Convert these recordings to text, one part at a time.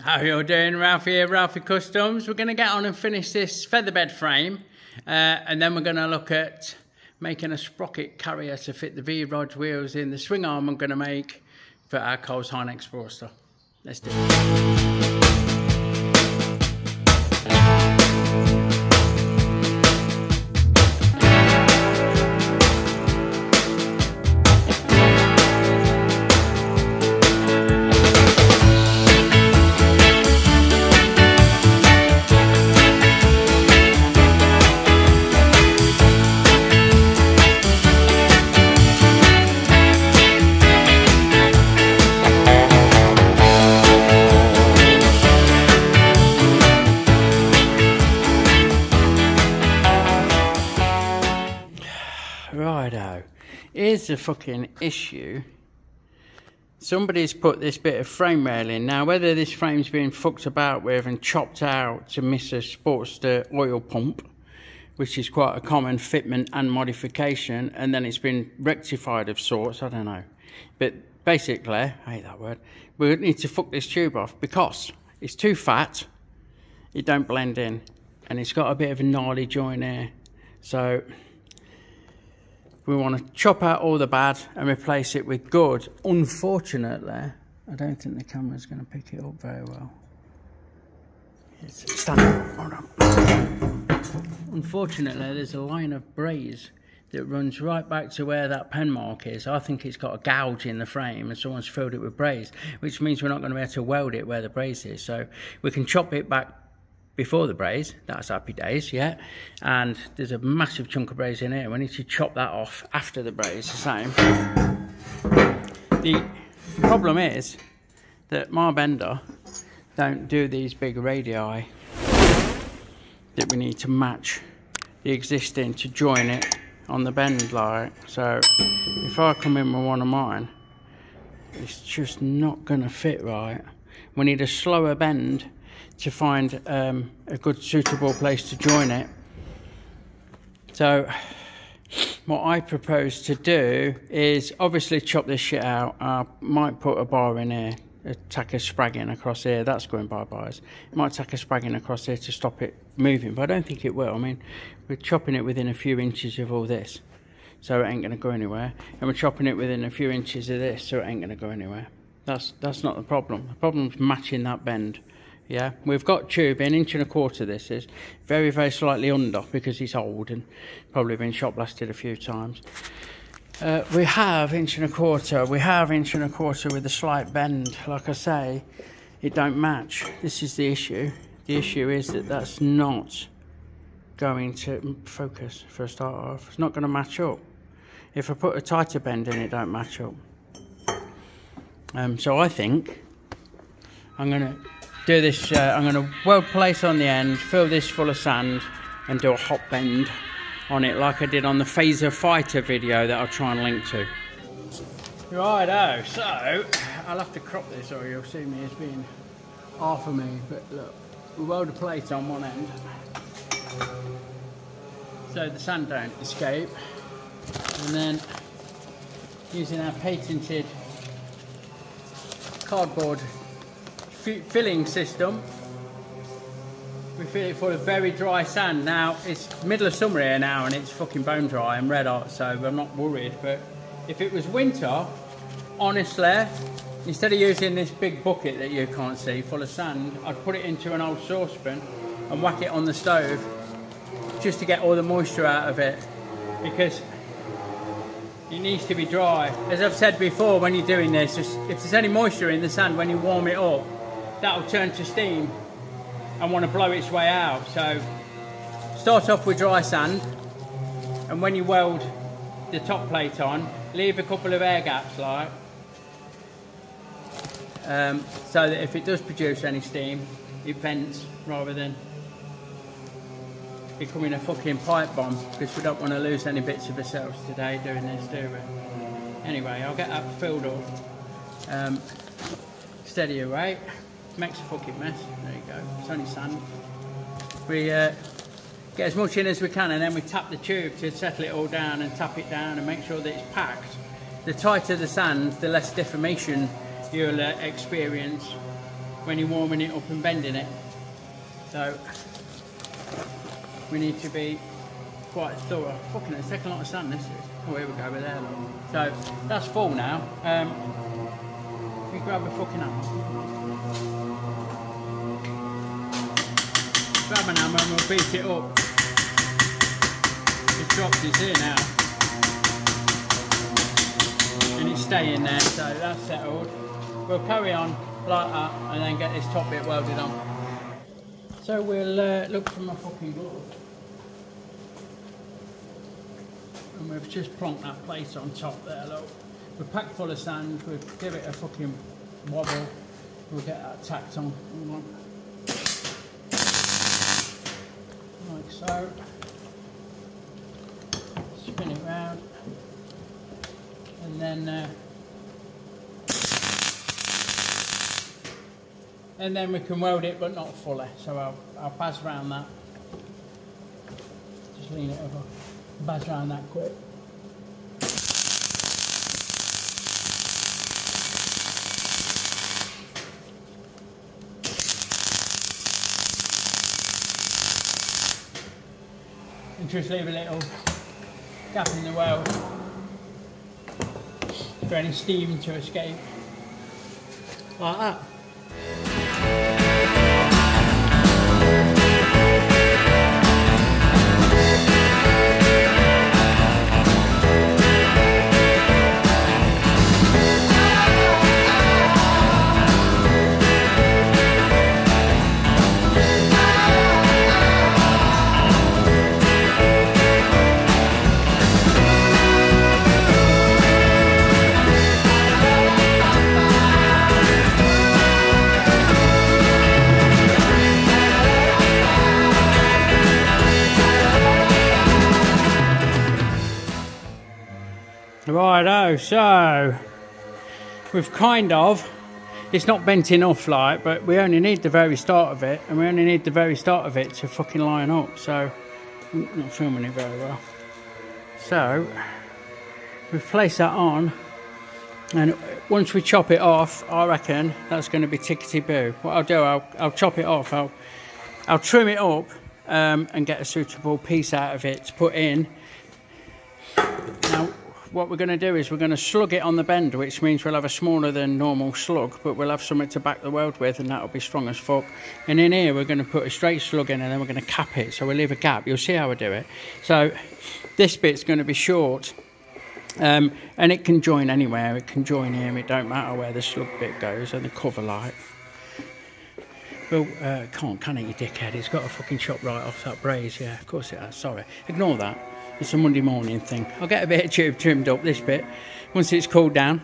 How you all doing? Ralphie here, Ralphie Customs. We're going to get on and finish this featherbed frame and then we're going to look at making a sprocket carrier to fit the V-Rod wheels in the swing arm I'm going to make for our Coles Hinex Sportster. Let's do it. Righto, here's the fucking issue. Somebody's put this bit of frame rail in. Now, whether this frame's been fucked about with and chopped out to miss a Sportster oil pump, which is quite a common fitment and modification, and then it's been rectified of sorts, I don't know. But basically, I hate that word, we need to fuck this tube off because it's too fat, it don't blend in, and it's got a bit of a gnarly joint here. So we want to chop out all the bad and replace it with good. Unfortunately, I don't think the camera's going to pick it up very well. Stand up, hold on. Unfortunately, there's a line of braze that runs right back to where that pen mark is. I think it's got a gouge in the frame and someone's filled it with braze, which means we're not going to be able to weld it where the braze is. So we can chop it back before the braze, that's happy days, yeah. And there's a massive chunk of braze in here. We need to chop that off after the braze, the same. The problem is that my bender don't do these big radii that we need to match the existing to join it on the bend like. So if I come in with one of mine, it's just not gonna fit right. We need a slower bend to find a good suitable place to join it. So what I propose to do is obviously chop this shit out. I might put a bar in here, tack a spragging across here, that's going bye-byes. Might tack a spragging across here to stop it moving, but I don't think it will. I mean, we're chopping it within a few inches of all this, so it ain't gonna go anywhere. And we're chopping it within a few inches of this, so it ain't gonna go anywhere. That's not the problem. The problem's matching that bend. Yeah, we've got tube in 1.25 inches. This is very, very slightly under because it's old and probably been shot blasted a few times. We have 1.25 inches. We have 1.25 inches with a slight bend. Like I say, it don't match. This is the issue. The issue is that that's not going to focus for a start off. It's not going to match up. If I put a tighter bend in, it don't match up. So I think I'm going to do this. I'm going to weld place on the end, fill this full of sand and do a hot bend on it like I did on the Phaser Fighter video that I'll try and link to. Righto, so I'll have to crop this or you'll see me as being half of me, but look, we weld a plate on one end so the sand don't escape, and then using our patented cardboard filling system, we fill it full of very dry sand. Now it's middle of summer here now and it's fucking bone dry and red hot, so I'm not worried. But if it was winter, honestly, instead of using this big bucket that you can't see full of sand, I'd put it into an old saucepan and whack it on the stove just to get all the moisture out of it, because it needs to be dry. As I've said before, when you're doing this, just, if there's any moisture in the sand when you warm it up, that'll turn to steam and want to blow its way out. So start off with dry sand, and when you weld the top plate on, leave a couple of air gaps like, so that if it does produce any steam, it vents rather than becoming a fucking pipe bomb, because we don't want to lose any bits of ourselves today doing this, do we? Anyway, I'll get that filled up. Steady away. Makes a fucking mess. There you go. It's only sand. We get as much in as we can, and then we tap the tube to settle it all down and tap it down and make sure that it's packed. The tighter the sand, the less deformation you'll experience. when you're warming it up and bending it. So we need to be quite thorough. Fucking it's taking a lot of sand, this is. Oh, here we go, we're there. So that's full now. We grab a fucking hammer. Grab an hammer and we'll beat it up. It's dropped, it's here now. And it's staying there, so that's settled. We'll carry on like that and then get this top bit welded on. So we'll look for my fucking glove. And we've just plonked that plate on top there, look. We're packed full of sand, we'll give it a fucking wobble. We'll get that tacked on. Like so. Spin it round. And then we can weld it, but not fully. So I'll pass around that. Just lean it over. Pass around that quick. And just leave a little gap in the weld for any steam to escape. Like that. Righto, so we've kind of, it's not bent enough like, but we only need the very start of it, and we only need the very start of it to fucking line up, so I'm not filming it very well. So we've placed that on, and once we chop it off, I reckon that's going to be tickety-boo. What I'll do, I'll chop it off, I'll trim it up and get a suitable piece out of it to put in. Now what we're going to do is we're going to slug it on the bend, which means we'll have a smaller than normal slug, but we'll have something to back the weld with, and that'll be strong as fuck. And in here we're going to put a straight slug in, and then we're going to cap it, so we'll leave a gap. You'll see how I do it. So this bit's going to be short, and it can join anywhere. It can join here, it don't matter where the slug bit goes, and the cover light. Well, can it, you dickhead? It's got a fucking chop right off that braze. Yeah, of course it has, sorry. Ignore that. It's a Monday morning thing. I'll get a bit of tube trimmed up, this bit, once it's cooled down.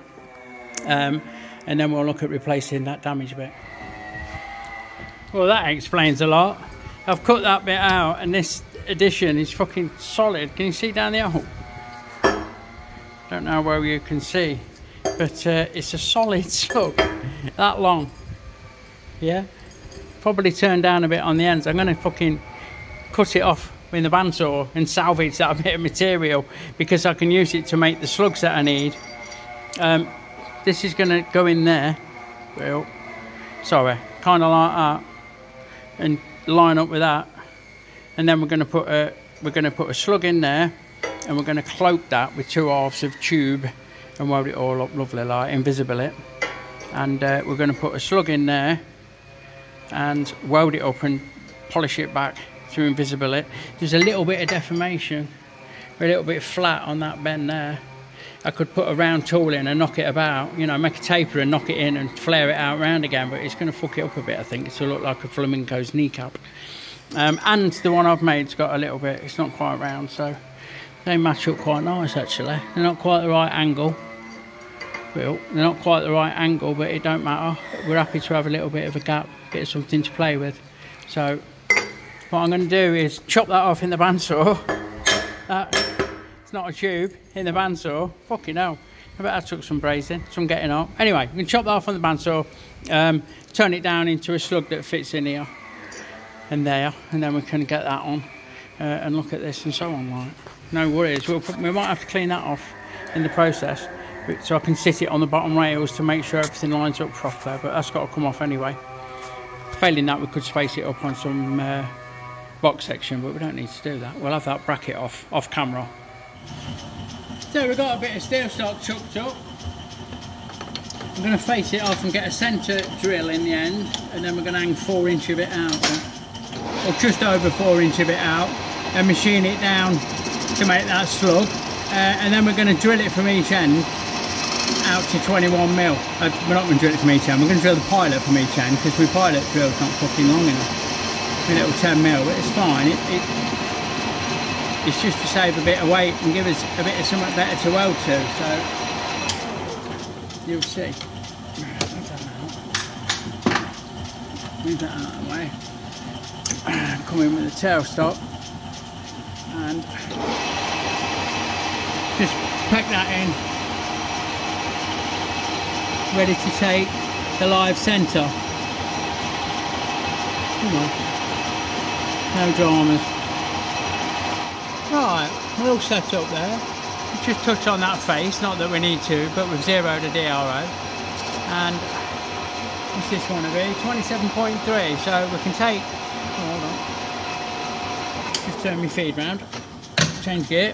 And then we'll look at replacing that damaged bit. Well, that explains a lot. I've cut that bit out, and this addition is fucking solid. Can you see down the hole? Don't know where you can see, but it's a solid slug, that long. Yeah? Probably turned down a bit on the ends. I'm going to fucking cut it off in the bandsaw and salvage that bit of material, because I can use it to make the slugs that I need. This is going to go in there, well, sorry, kind of like that, and line up with that, and then we're going to put a slug in there, and we're going to cloak that with 2 halves of tube and weld it all up lovely, like invisible it, and we're going to put a slug in there and weld it up and polish it back to invisible it. There's a little bit of deformation, a little bit flat on that bend there. I could put a round tool in and knock it about, you know, make a taper and knock it in and flare it out round again, but it's going to fuck it up a bit, I think. It's going to look like a flamenco's kneecap. And the one I've made's got a little bit, it's not quite round, so they match up quite nice actually. They're not quite the right angle. Well, they're not quite the right angle, but it don't matter. We're happy to have a little bit of a gap, get something to play with. So what I'm going to do is chop that off in the bandsaw. It's not a tube in the bandsaw. Fucking hell. I bet I took some brazing, some getting up. Anyway, we can chop that off on the bandsaw, turn it down into a slug that fits in here and there, and then we can get that on and look at this and so on. Like, no worries. We might have to clean that off in the process, so I can sit it on the bottom rails to make sure everything lines up properly, but that's got to come off anyway. Failing that, we could space it up on some box section, but we don't need to do that. We'll have that bracket off camera. So we've got a bit of steel stock chucked up. I'm going to face it off and get a centre drill in the end, and then we're going to hang 4 inch of it out, or just over 4 inch of it out, and machine it down to make that slug, and then we're going to drill it from each end out to 21 mil. We're not going to drill it from each end, we're going to drill the pilot from each end, because my pilot drill's not fucking long enough. A little 10 mil, but it's fine. It's just to save a bit of weight and give us a bit of something better to weld to, so you'll see. Move that out of the way. Come in with the tailstock and just pack that in, ready to take the live centre. Come on, no dramas. Right, we're all set up there. Just touch on that face, not that we need to, but we've zeroed a DRO. And what's this one to be? 27.3, so we can take, hold on, just turn my feed round, change gear.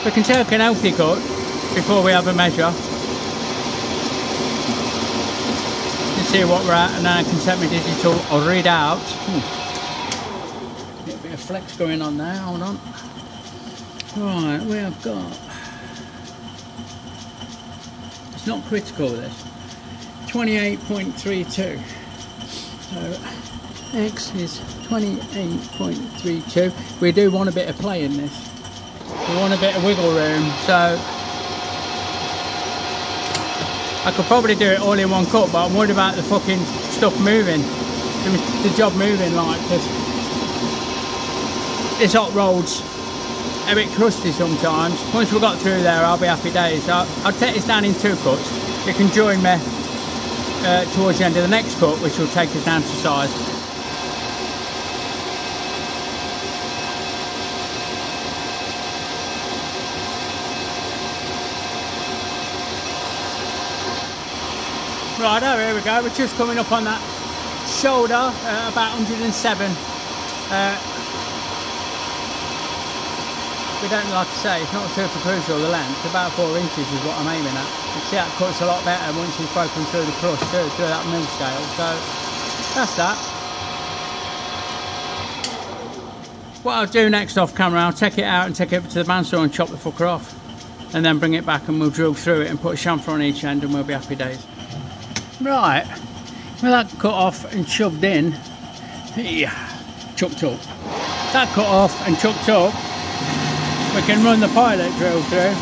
We can take an healthy cut before we have a measure to see what we're at, and then I can set my digital or read out. Get a bit of flex going on there, hold on. Right, we have got, it's not critical this, 28.32, so X is 28.32. We do want a bit of play in this, we want a bit of wiggle room, so I could probably do it all in one cut, but I'm worried about the fucking stuff moving, the job moving, like, because this hot road's a bit crusty sometimes. Once we got through there, I'll be happy days. So I'll take this down in 2 cuts. You can join me towards the end of the next cut, which will take us down to size. Right, oh, here we go. We're just coming up on that shoulder, about 107. We don't, like I say, it's not super crucial, the length, about 4 inches is what I'm aiming at. You see that cuts a lot better once you've broken through the crush, through that mill scale, so that's that. What I'll do next off camera, I'll take it out and take it up to the bandsaw and chop the fucker off, and then bring it back and we'll drill through it and put a chamfer on each end and we'll be happy days. Right, with that cut off and shoved in, yeah, chucked up. That cut off and chucked up, we can run the pilot drill through.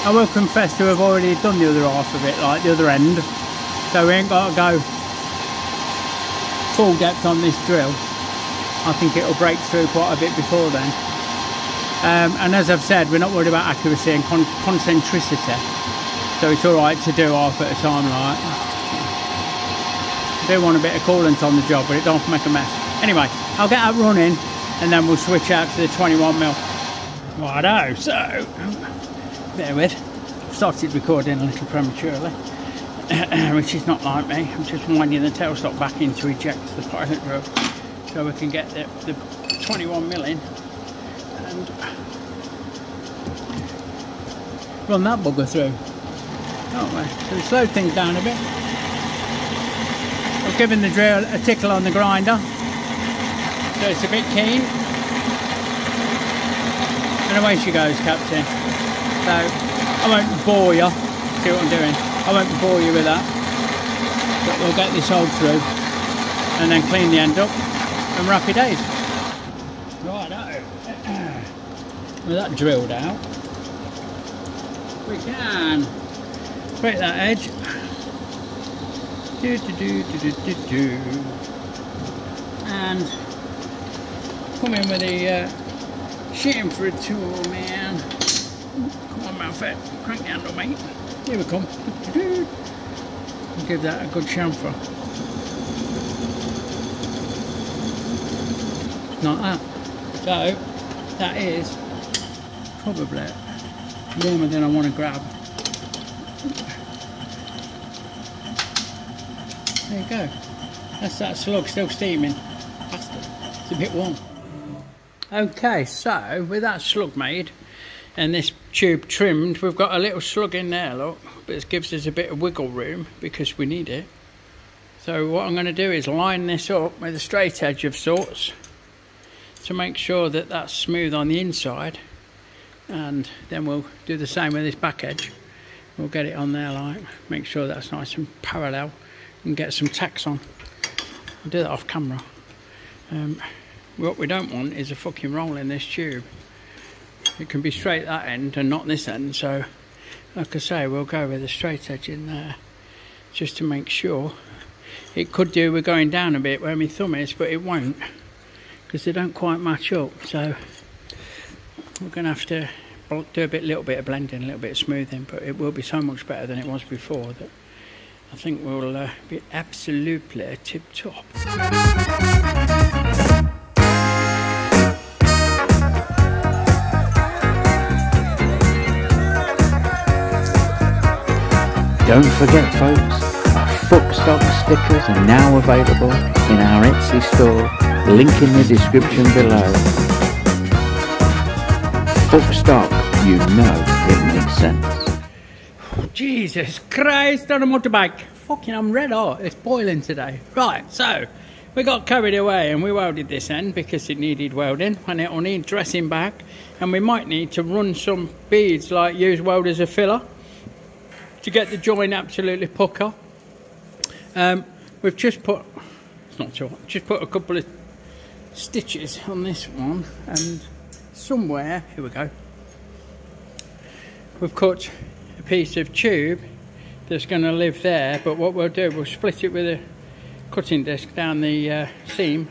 I will confess to have already done the other half of it, like the other end, so we ain't got to go full depth on this drill. I think it'll break through quite a bit before then. And as I've said, we're not worried about accuracy and concentricity, so it's alright to do half at a time, like. I do want a bit of coolant on the job, but it don't make a mess. Anyway, I'll get that running and then we'll switch out to the 21 mil. Righto, so bear with, I've started recording a little prematurely, which is not like me. I'm just winding the tailstock back in to eject the pilot drill so we can get the 21 mil in and run that bugger through, don't we? So we slowed things down a bit. I've given the drill a tickle on the grinder, so it's a bit keen, and away she goes, Captain. So I won't bore you, see what I'm doing, I won't bore you with that, but we'll get this hole through and then clean the end up and happy days. Righto, with that drilled out, we can break that edge. And come in with the chamfer tool, man. Come on, Malfet, crank the handle, mate. Here we come. Give that a good chamfer. Like that. So that is probably warmer than I want to grab. There you go. That's that slug still steaming. Bastard. It's a bit warm. Okay, so with that slug made and this tube trimmed, we've got a little slug in there, look. But it gives us a bit of wiggle room because we need it. So what I'm going to do is line this up with a straight edge of sorts to make sure that that's smooth on the inside, and then we'll do the same with this back edge. We'll get it on there, like, make sure that's nice and parallel, and get some tacks on. I'll do that off camera. What we don't want is a fucking roll in this tube. It can be straight that end and not this end, so like I say, we'll go with a straight edge in there just to make sure. It could do with going down a bit where my thumb is, but it won't, because they don't quite match up. So we're going to have to do a little bit of blending, a little bit of smoothing, but it will be so much better than it was before that I think we'll be absolutely tip top. Don't forget, folks, our Fuckstock stickers are now available in our Etsy store, link in the description below. Fuckstock, you know it makes sense. Jesus Christ on a motorbike. Fucking, I'm red hot. It's boiling today. Right, so we got carried away and we welded this end because it needed welding, and it'll need dressing back, and we might need to run some beads, like use weld as a filler to get the joint absolutely pucker. We've just put, it's not too hot, just put a couple of stitches on this one, and somewhere, here we go, we've cut a piece of tube that's going to live there, but what we'll do, we'll split it with a cutting disc down the seam,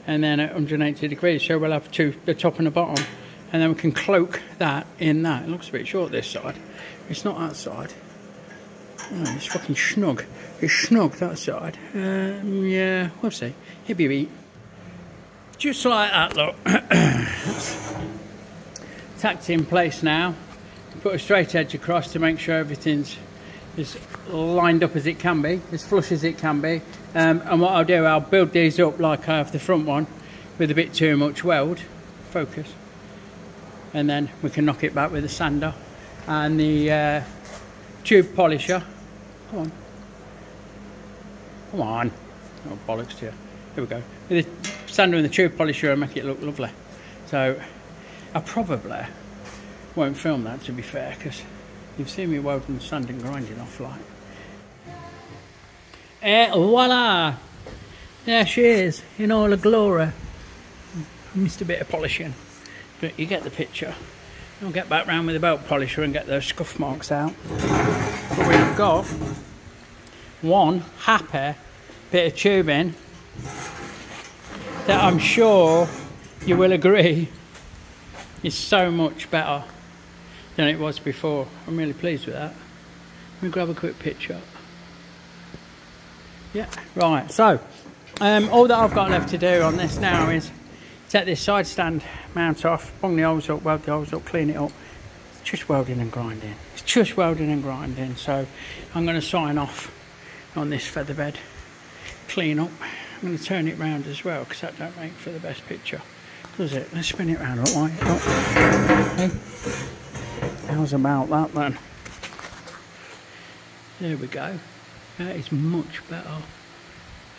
and then at 180 degrees, so we'll have the top and the bottom, and then we can cloak that in that. It looks a bit short this side, it's not that side. Oh, it's fucking snug. It's snug that side. Yeah, we'll see. It'll be a beat. Just like that, look. Tacked in place now. Put a straight edge across to make sure everything's as lined up as it can be, as flush as it can be. And what I'll do, I'll build these up like I have the front one, with a bit too much weld. Focus. And then we can knock it back with a sander and the tube polisher. Come on. Come on. Oh, bollocks to you. Here we go. With the sander and the tube polisher, and make it look lovely. So I probably won't film that, to be fair, because you've seen me welding, sanding, grinding off like. Et voila! There she is, in all her glory. Missed a bit of polishing, but you get the picture. I'll get back round with the belt polisher and get those scuff marks out. But we've got one happy bit of tubing that I'm sure you will agree is so much better than it was before. I'm really pleased with that. Let me grab a quick picture. Yeah, right, so all that I've got left to do on this now is take this side stand mount off, bung the holes up, weld the holes up, clean it up. It's just welding and grinding. It's just welding and grinding. So I'm going to sign off on this feather bed, clean up. I'm going to turn it round as well, because that don't make for the best picture, does it? Let's spin it round, like hey. How's about that then? There we go. That is much better.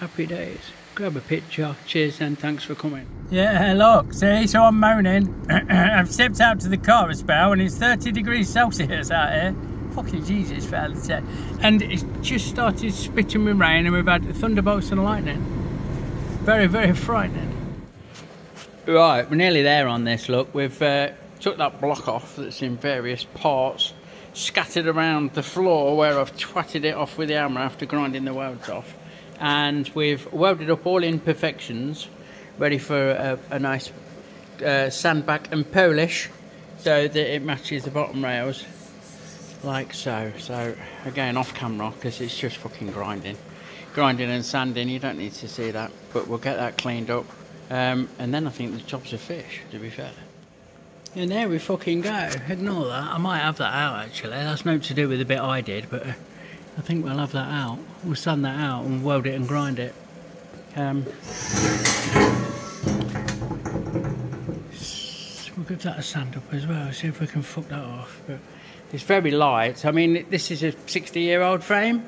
Happy days. Grab a picture. Cheers and thanks for coming. Yeah, look, see, so I'm moaning. I've stepped out to the car a spell and it's 30 degrees Celsius out here. Fucking Jesus, for hell's sake. And it's just started spitting with rain and we've had thunderbolts and lightning. Very, very frightening. Right, we're nearly there on this, look. We've took that block off that's in various parts, scattered around the floor where I've twatted it off with the hammer after grinding the welds off. And we've welded up all imperfections, ready for a nice sandback and polish, so that it matches the bottom rails, like so. So again, off camera, because it's just fucking grinding and sanding. You don't need to see that, but we'll get that cleaned up, and then I think the job's a fish, to be fair. And there we fucking go. Ignore that. I might have that out actually. That's nothing to do with the bit I did, but I think we'll have that out. We'll sand that out and weld it and grind it. We'll give that a sand up as well, see if we can fuck that off. But it's very light. I mean, this is a 60-year-old frame.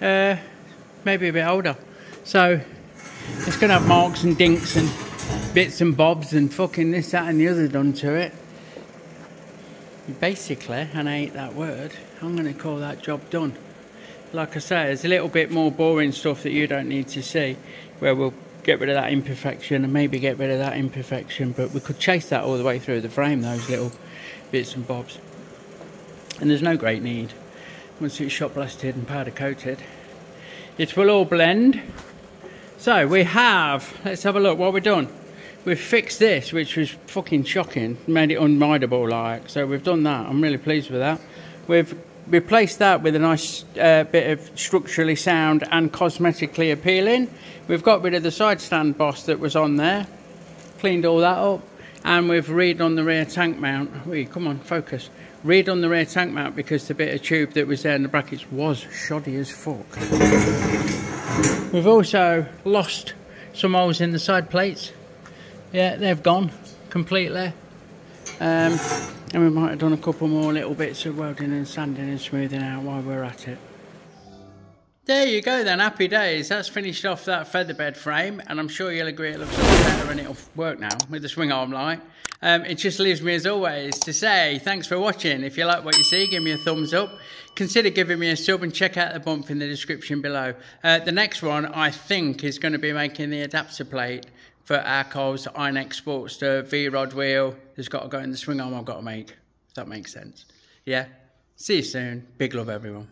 Maybe a bit older. So it's going to have marks and dinks and bits and bobs and fucking this, that and the other done to it. Basically, and I hate that word, I'm going to call that job done. Like I say, there's a little bit more boring stuff that you don't need to see, where we'll get rid of that imperfection and maybe get rid of that imperfection, but we could chase that all the way through the frame, those little bits and bobs. And there's no great need. Once it's shot blasted and powder coated, it will all blend. So we have, let's have a look what we've done. We've fixed this, which was fucking shocking, made it unrideable like, so we've done that. I'm really pleased with that. We've replaced that with a nice bit of structurally sound and cosmetically appealing. We've got rid of the side stand boss that was on there, cleaned all that up, and we've redone the rear tank mount. Wait, come on, focus. Redone the rear tank mount because the bit of tube that was there in the brackets was shoddy as fuck. We've also lost some holes in the side plates. Yeah, they've gone completely. And we might have done a couple more little bits of welding and sanding and smoothing out while we're at it. There you go then, happy days. That's finished off that featherbed frame, and I'm sure you'll agree it looks a lot better and it'll work now with the swing arm light. It just leaves me as always to say thanks for watching. If you like what you see, give me a thumbs up. Consider giving me a sub and check out the bump in the description below. The next one I think is going to be making the adapter plate for our Coles Inex Sportster V-Rod wheel. There's got to go in the swing arm I've got to make, if that makes sense. Yeah, see you soon. Big love everyone.